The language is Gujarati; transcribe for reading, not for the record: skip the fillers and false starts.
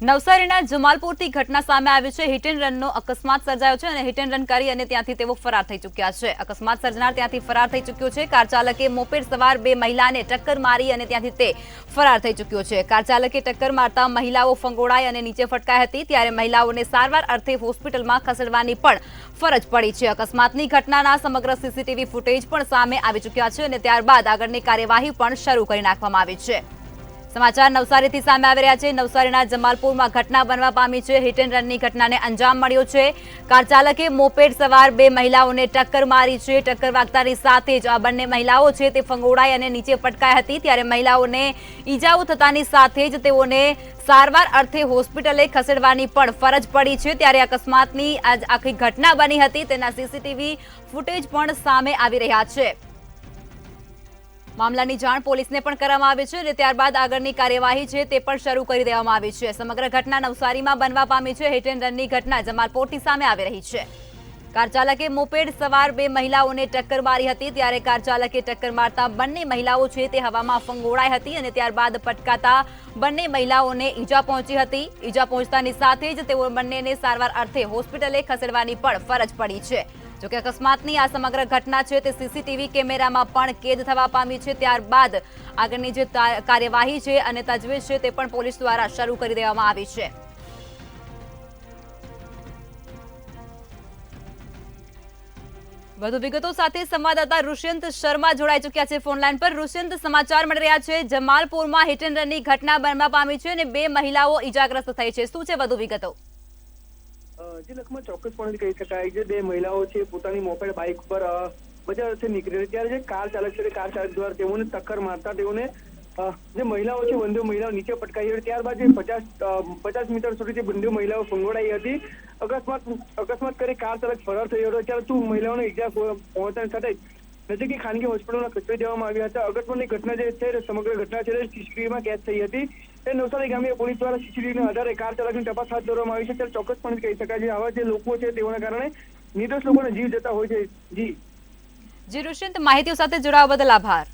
નવસારીના જમાલપુરથી ઘટના સામે આવી છે। હિટ એન્ડ રનનો અકસ્માત સર્જાયો છે અને હિટ એન્ડ રન કરી અને ત્યાંથી તેઓ ફરાર થઈ ચૂક્યા છે। અકસ્માત સર્જનાર ત્યાંથી ફરાર થઈ ચૂક્યો છે। કાર ચાલકે મોપેડ સવાર બે મહિલાને ટક્કર મારી અને ત્યાંથી તે ફરાર થઈ ચૂક્યો છે। કાર ચાલકે ટક્કર મારતા મહિલાઓ ફંગોળાઈ અને નીચે ફટકાઈ હતી, ત્યારે મહિલાઓને સારવાર અર્થે હોસ્પિટલમાં ખસેડવાની પણ ફરજ પડી છે। અકસ્માતની ઘટનાના સમગ્ર સીસીટીવી ફૂટેજ પણ સામે આવી ચૂક્યા છે અને ત્યારબાદ આગળની કાર્યવાહી પણ શરૂ કરી નાખવામાં આવી છે। समाचार नवसारीथी सामे आवी रह्या छे। नवसारीना जमालपुरमां घटना बनवा पामी छे। हिट एंड रननी घटनाने अंजाम मळ्यो छे। कार चालके मोपेड सवार बे महिलाओने टक्कर मारी छे। टक्कर वागतानी साथे ज आ बंने महिलाओ छे ते फंगोळाई अने नीचे पटकाई हती, त्यारे महिलाओने ईजाओ थतानी साथे ज तेओने सारवार अर्थे होस्पिटले खसेडवानी पण फरज पड़ी छे। त्यारे अकस्मातनी आज आखी घटना बनी हती तेना सीसीटीवी फूटेज पण सामे आवी रह्या छे। मामलानी जाण पोलीसने पण करवामां आवी छे અને ત્યારબાદ આગળની કાર્યવાહી છે તે પણ શરૂ કરી દેવામાં આવી છે। સમગ્ર ઘટના નવસારીમાં બનવા પામી છે। હિટ એન્ડ રનની ઘટના જમાલપોરથી સામે આવી રહી છે। કાર ચાલકે મોપેડ સવાર બે મહિલાઓને ટક્કર મારી હતી, ત્યારે કાર ચાલકે ટક્કર મારતા બંને મહિલાઓ છે તે હવામાં ફંગોળાઈ હતી અને ત્યારબાદ પટકાતા બંને મહિલાઓને ઈજા પહોંચી હતી। ઈજા પહોંચતાની સાથે જ તેઓ બંનેને સારવાર અર્થે હોસ્પિટલે ખસેડવાની પણ ફરજ પડી છે। जो कि अकस्मातनी आ समग्र घटना है ते सीसीटीवी कैमेरामां पण कैद थवा पामी छे। त्यारबाद आगळनी जे कार्यवाही है अने तजवीज है ते पण पोलीस द्वारा शरू करी देवामां आवी छे। વધુ વિગતો સાથે સંવાદદાતા ઋષ્યંત શર્મા જોડાઈ ચૂક્યા છે ફોનલાઈન પર। ઋષ્યંત, સમાચાર મળી રહ્યા છે જમાલપુરમાં હિટ એન્ડ રનની ઘટના બનવા પામી છે અને બે મહિલાઓ ઈજાગ્રસ્ત થઈ છે। શું છે વધુ વિગતો? જે લખમાં ચોક્કસપણે કહી શકાય છે બે મહિલાઓ છે પોતાની મોપેડ બાઇક પર બજારથી નીકળી ત્યારે જે કાર ચાલક છે કાર ચાલક દ્વારા તેઓને ટક્કર મારતા તેઓને જે મહિલાઓ છે બંને મહિલાઓ નીચે પટકાઈ હતી। ત્યારબાદ જે 50 મીટર સુધી જે બંને મહિલાઓ ફંગોળાઈ હતી। અકસ્માત કરી કાર ચાલક ફરાર થયો હતો। ત્યારે શું મહિલાઓને ઈજા પહોંચતાની સાથે નજીકની ખાનગી હોસ્પિટલમાં ખસેડી દેવામાં આવ્યા હતા। અગત્યની ઘટના જે છે સમગ્ર ઘટના છે સીસીટીવીમાં કેદ થઈ હતી। એ નવસારી ગ્રામ્ય પોલીસ દ્વારા સીસીટીવીના આધારે કાર ચાલકની તપાસ હાથ ધરવામાં આવી છે। ત્યારે ચોક્કસપણે કહી શકાય છે આવા જે લોકો છે તેઓના કારણે નિર્દોષ લોકોને જીવ જતા હોય છે। જી ઋષ્યંત, માહિતીઓ સાથે જોડાવા બદલ આભાર।